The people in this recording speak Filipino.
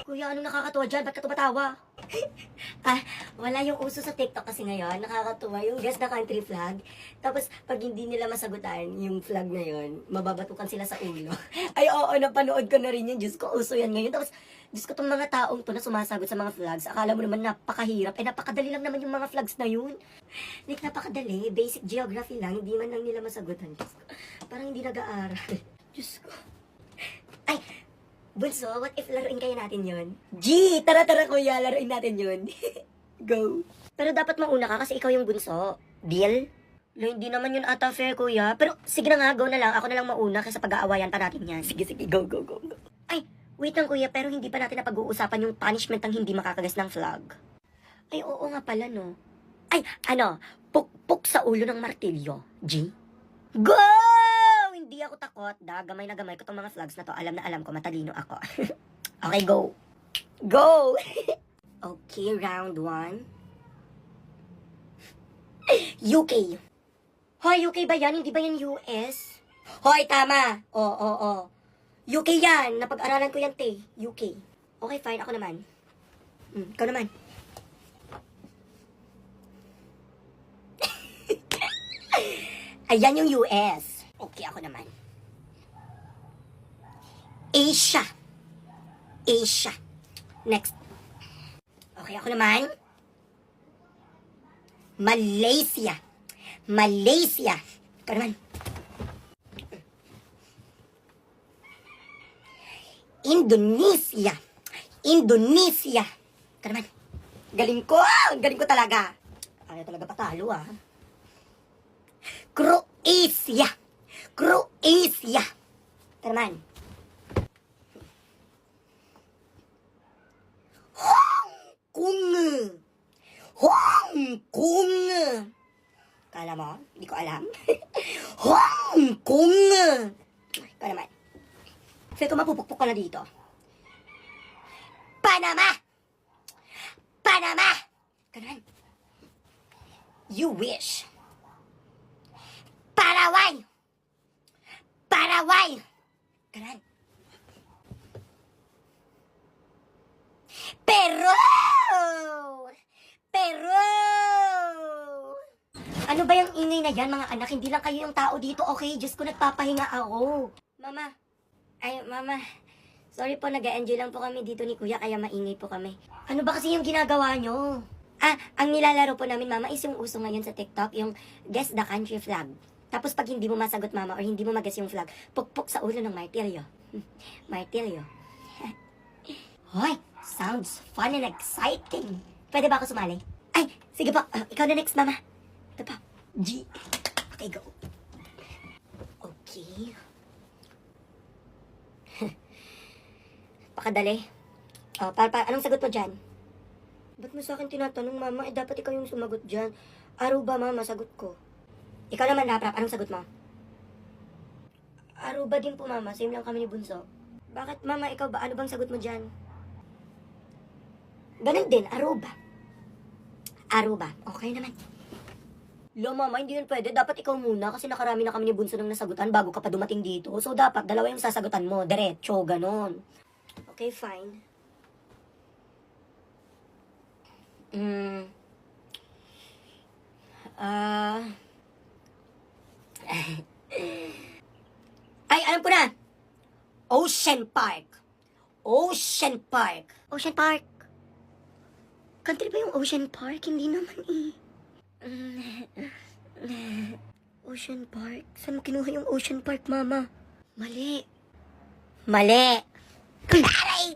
Kuya, anong nakakatuwa dyan? Ba't ka tumatawa? Wala yung uso sa TikTok kasi ngayon. Nakakatuwa yung guess the country flag. Tapos, pag hindi nila masagutan yung flag na yun, mababatukan sila sa ulo. Ay, oo, napanood ko na rin yun. Diyos ko, uso yan ngayon. Tapos, Diyos ko, itong mga taong to na sumasagot sa mga flags, akala mo naman napakahirap. Napakadali lang naman yung mga flags na yun. Like, napakadali. Basic geography lang. Hindi man lang nila masagutan. Diyos ko, parang hindi nag-aaral. Diyos ko. Ay, Bunso, what if laruin kaya natin yun? G! Tara, kuya, laruin natin yun. Go. Pero dapat mauna ka kasi ikaw yung bunso. Deal? Hindi naman yun ata fair, kuya. Pero sige na nga, go na lang. Ako na lang mauna kaysa pag-aawayan pa natin yan. Sige, go. Ay, wait lang, kuya, pero hindi pa natin napag-uusapan yung punishment ng hindi makakagas ng flag. Ay, oo nga pala, no? Ay, pukpuk sa ulo ng martilyo. G? Go! Hindi ako takot. Gamay na gamay ko tong mga flags na to. Alam na alam ko, matalino ako. Okay, go. Go! Okay, round 1. UK. Hoy, UK ba yan? Hindi ba yan US? Hoy, tama. Oo. UK yan. Napag-aralan ko yan, te. UK. Okay, fine. Ako naman. Ikaw naman. Ayan yung US. Okay, ako naman. Asia. Next. Okay, ako naman. Malaysia. Ikaw naman. Indonesia. Ikaw naman. Galing ko talaga. Ayaw talaga patalo, ah. Croatia. Ito naman. Hong Kong. Kala mo? Hindi ko alam. Hong Kong. Ito naman. Feel ko mapupukpuk ka na dito. Panama. Ito naman. You wish. Paraguay. Ganun. Peru! Ano ba yung ingay na yan, mga anak? Hindi lang kayo yung tao dito, okay? Diyos ko, nagpapahinga ako. Mama. Sorry po, nag-enjoy lang po kami dito ni Kuya, kaya maingay po kami. Ano ba kasi yung ginagawa nyo? Ang nilalaro po namin, Mama, is yung uso ngayon sa TikTok, yung guess the country flag. Tapos pag hindi mo masagot, Mama, or hindi mo mag-guess yung flag, pukpok sa ulo ng martilyo. Martilyo. Hoy, sounds fun and exciting. Pwede ba ako sumali? Ay, sige po. Ikaw na next, Mama. Ito pa. G. Okay, go. Okay. Pakadali. Anong sagot mo dyan? Ba't mo sa akin tinatanong, Mama? Dapat ikaw yung sumagot dyan. Aruba, Mama, sagot ko. Ikaw naman, Rap. Anong sagot mo? Aruba din po, Mama. Same lang kami ni Bunso. Bakit, Mama? Ikaw ba? Ano bang sagot mo dyan? Ganun din, Aruba. Okay naman. Mama, hindi yun pwede. Dapat ikaw muna kasi nakarami na kami ni Bunso nang nasagutan bago ka pa dumating dito. So, dapat dalawa yung sasagutan mo. Diretso, ganun. Okay, fine. Ay, alam ko na! Ocean Park. Country ba yung Ocean Park? Hindi naman eh. Ocean Park? Saan mo kinuha yung Ocean Park, Mama? Mali. Aray!